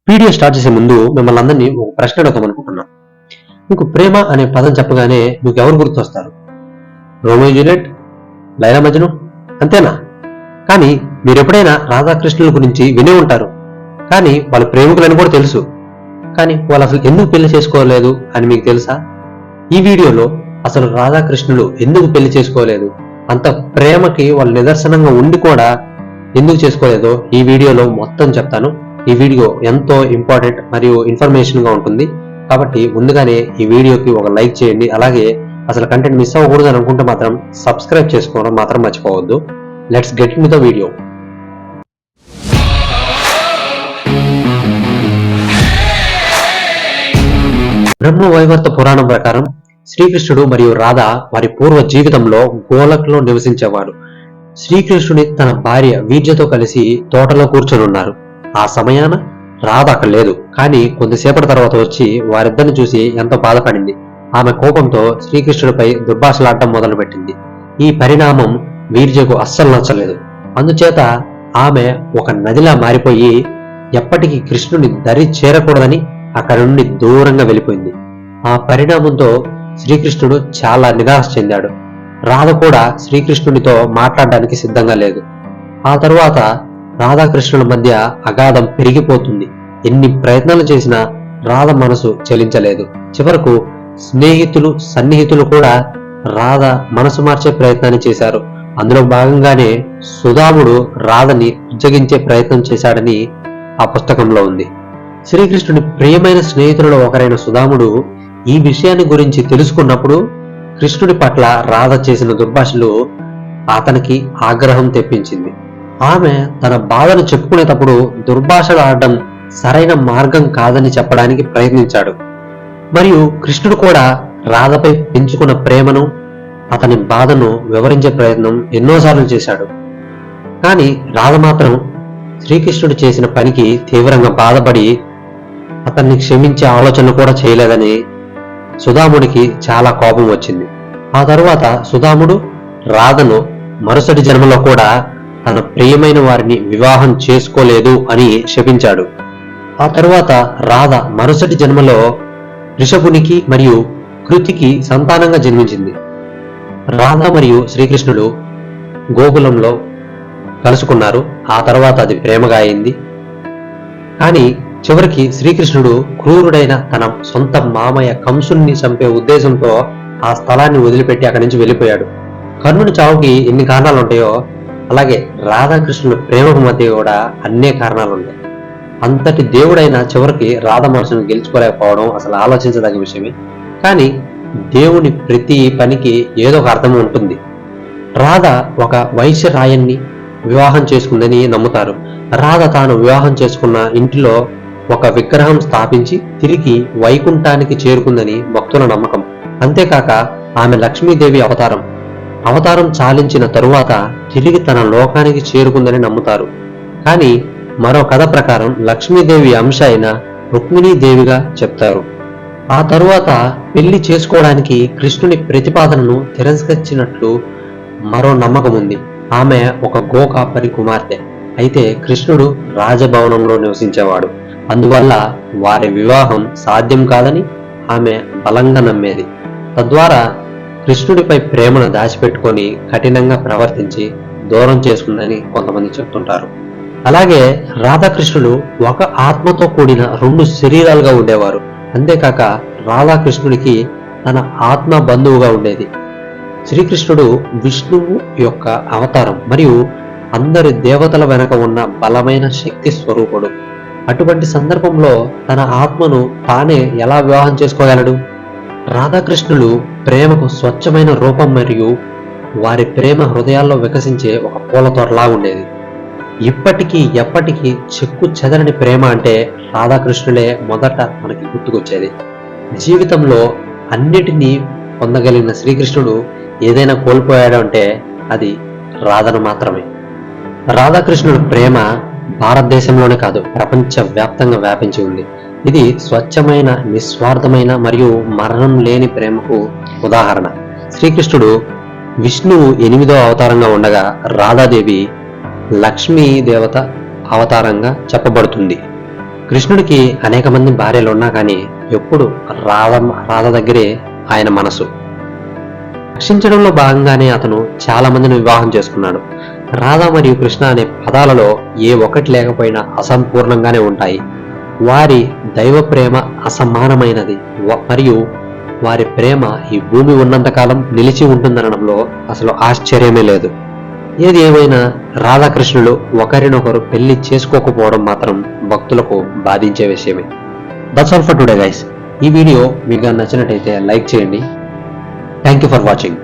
Video start చేసే ముందు మిమ్మల్ని అందరినీ ఒక ప్రశ్న అడుగుతామనుకుంటున్నా. మీకు ప్రేమ అనే పదం చెప్పగానే మీకు ఎవరు గుర్తొస్తారు? రోమియో జూలియట్, లైలా మజ్ను, అంతేనా? కానీ మీరు ఎప్పుడైనా రాధాకృష్ణుల గురించి వినే ఉంటారు. కానీ వాళ్ళ ప్రేమికులని కూడా తెలుసు. కానీ వాళ్ళు అసలు ఎందుకు పెళ్లి చేసుకోలేదు అని మీకు తెలుసా? ఈ వీడియోలో అసలు రాధాకృష్ణులు ఎందుకు పెళ్లి చేసుకోలేదు, అంత ప్రేమకి వాళ్ళు నిదర్శనంగా ఉండి కూడా ఎందుకు చేసుకోలేదో ఈ వీడియోలో మొత్తం చెప్తాను. ఈ వీడియో ఎంతో ఇంపార్టెంట్ మరియు ఇన్ఫర్మేషన్ గా ఉంటుంది. కాబట్టి ముందుగానే ఈ వీడియోకి ఒక లైక్ చేయండి. అలాగే అసలు కంటెంట్ మిస్ అవ్వకూడదు అని అనుకుంటే మాత్రం సబ్స్క్రైబ్ చేసుకోవడం మాత్రం మర్చిపోవద్దు. Let's get into the video. Brahma Vaivarta పురాణం ప్రకారం శ్రీకృష్ణుడు మరియు రాధ వారి పూర్వ జీవితంలో గోలక్లో నివసించేవారు. శ్రీకృష్ణుని తన భార్య వీర్యతో కలిసి తోటలో కూర్చొని ఉన్నారు. ఆ సమయాన రాధ అక్కడ లేదు. కానీ కొద్దిసేపటి తర్వాత వచ్చి వారిద్దరిని చూసి ఎంతో బాధపడింది. ఆమె కోపంతో శ్రీకృష్ణుడిపై దుర్భాషలాడటం మొదలుపెట్టింది. ఈ పరిణామం వీర్యకు అస్సలు నచ్చలేదు. అందుచేత ఆమె ఒక నదిలా మారిపోయి ఎప్పటికీ కృష్ణుని దరి చేరకూడదని అక్కడి నుండి దూరంగా వెళ్ళిపోయింది. ఆ పరిణామంతో శ్రీకృష్ణుడు చాలా నిరాశ చెందాడు. రాధ కూడా శ్రీకృష్ణునితో మాట్లాడడానికి సిద్ధంగా లేదు. ఆ తరువాత రాధాకృష్ణుల మధ్య అగాధం పెరిగిపోతుంది. ఎన్ని ప్రయత్నాలు చేసినా రాధ మనసు చలించలేదు. చివరకు స్నేహితులు సన్నిహితులు కూడా రాధ మనసు మార్చే ప్రయత్నాన్ని చేశారు. అందులో భాగంగానే సుధాముడు రాధని ఉజ్జగించే ప్రయత్నం చేశాడని ఆ పుస్తకంలో ఉంది. శ్రీకృష్ణుని ప్రియమైన స్నేహితులలో ఒకరైన సుధాముడు ఈ విషయాన్ని గురించి తెలుసుకున్నప్పుడు కృష్ణుడి పట్ల రాధ చేసిన దుర్భాషలు అతనికి ఆగ్రహం తెప్పించింది. ఆమె తన బాధను చెప్పుకునేటప్పుడు దుర్భాషలు ఆడడం సరైన మార్గం కాదని చెప్పడానికి ప్రయత్నించాడు. మరియు కృష్ణుడు కూడా రాధపై పెంచుకున్న ప్రేమను అతని బాధను వివరించే ప్రయత్నం ఎన్నోసార్లు చేశాడు. కానీ రాధ మాత్రం శ్రీకృష్ణుడు చేసిన పనికి తీవ్రంగా బాధపడి అతన్ని క్షమించే ఆలోచన కూడా చేయలేదని సుధాముడికి చాలా కోపం వచ్చింది. ఆ తరువాత సుధాముడు రాధను మరుసటి జన్మలో కూడా తన ప్రియమైన వారిని వివాహం చేసుకోలేదు అని శపించాడు. ఆ తరువాత రాధ మరుసటి జన్మలో రిషభునికి మరియు కృతికి సంతానంగా జన్మించింది. రాధ మరియు శ్రీకృష్ణుడు గోకులంలో కలుసుకున్నారు. ఆ తర్వాత అది ప్రేమగా అయింది. కానీ చివరికి శ్రీకృష్ణుడు క్రూరుడైన తన సొంత మామయ్య కంసుని చంపే ఉద్దేశంతో ఆ స్థలాన్ని వదిలిపెట్టి అక్కడి నుంచి వెళ్ళిపోయాడు. కర్ణుని చావుకి ఎన్ని కారణాలు ఉంటాయో అలాగే రాధాకృష్ణుల ప్రేమకు మధ్య కూడా అన్నే కారణాలు ఉంటాయి. అంతటి దేవుడైన చివరికి రాధ మనసును గెలుచుకోలేకపోవడం అసలు ఆలోచించదగ్గ విషయమే. కానీ దేవుని ప్రతి పనికి ఏదో ఒక అర్థం ఉంటుంది. రాధ ఒక వైశ్యరాయన్ని వివాహం చేసుకుందని నమ్ముతారు. రాధ తాను వివాహం చేసుకున్న ఇంటిలో ఒక విగ్రహం స్థాపించి తిరిగి వైకుంఠానికి చేరుకుందని భక్తుల నమ్మకం. అంతేకాక ఆమె లక్ష్మీదేవి అవతారం చాలించిన తరువాత తిరిగి తన లోకానికి చేరుకుందని నమ్ముతారు. కానీ మరో కథ ప్రకారం లక్ష్మీదేవి అంశ అయిన రుక్మిణీదేవిగా చెప్తారు. ఆ తరువాత పెళ్లి చేసుకోవడానికి కృష్ణుని ప్రతిపాదనను తిరస్కరించినట్లు మరో నమ్మకం ఉంది. ఆమె ఒక గోకాపరి కుమార్తె. అయితే కృష్ణుడు రాజభవనంలో నివసించేవాడు. అందువల్ల వారి వివాహం సాధ్యం కాదని ఆమె బలంగా నమ్మేది. తద్వారా కృష్ణుడిపై ప్రేమను దాచిపెట్టుకొని కఠినంగా ప్రవర్తించి దూరం చేసుకుందని కొంతమంది చెప్తుంటారు. అలాగే రాధాకృష్ణులు ఒక ఆత్మతో కూడిన రెండు శరీరాలుగా ఉండేవారు. అంతేకాక రాధాకృష్ణుడికి తన ఆత్మ బంధువుగా ఉండేది. శ్రీకృష్ణుడు విష్ణువు యొక్క అవతారం మరియు అందరి దేవతల వెనక ఉన్న బలమైన శక్తి స్వరూపుడు. అటువంటి సందర్భంలో తన ఆత్మను తానే ఎలా వివాహం చేసుకోగలడు? రాధాకృష్ణులు ప్రేమకు స్వచ్ఛమైన రూపం మరియు వారి ప్రేమ హృదయాల్లో వికసించే ఒక పూల తోటలా ఉండేది. ఇప్పటికీ ఎప్పటికీ చెక్కు చెదరని ప్రేమ అంటే రాధాకృష్ణులే మొదట మనకి గుర్తుకొచ్చేది. జీవితంలో అన్నిటినీ పొందగలిగిన శ్రీకృష్ణుడు ఏదైనా కోల్పోయాడు అంటే అది రాధను మాత్రమే. రాధాకృష్ణుడు ప్రేమ భారతదేశంలోనే కాదు ప్రపంచ వ్యాప్తంగా వ్యాపించి ఉంది. ఇది స్వచ్ఛమైన నిస్వార్థమైన మరియు మరణం లేని ప్రేమకు ఉదాహరణ. శ్రీకృష్ణుడు విష్ణువు 8వ అవతారంగా ఉండగా రాధాదేవి లక్ష్మీ దేవత అవతారంగా చెప్పబడుతుంది. కృష్ణుడికి అనేక మంది భార్యలు ఉన్నా కానీ ఎప్పుడు రాధ దగ్గరే ఆయన మనసు. రక్షించడంలో భాగంగానే అతను చాలా మందిని వివాహం చేసుకున్నాడు. రాధ మరియు కృష్ణ అనే పదాలలో ఏ ఒక్కటి లేకపోయినా అసంపూర్ణంగానే ఉంటాయి. వారి దైవ ప్రేమ అసమానమైనది మరియు వారి ప్రేమ ఈ భూమి ఉన్నంతకాలం నిలిచి ఉంటుందనడంలో అసలు ఆశ్చర్యమే లేదు. ఏది ఏమైనా రాధాకృష్ణులు ఒకరినొకరు పెళ్లి చేసుకోకపోవడం మాత్రం భక్తులకు బాధించే విషయమే. That's all for today guys. ఈ వీడియో మీకు నచ్చినట్టయితే లైక్ చేయండి. Thank you for watching.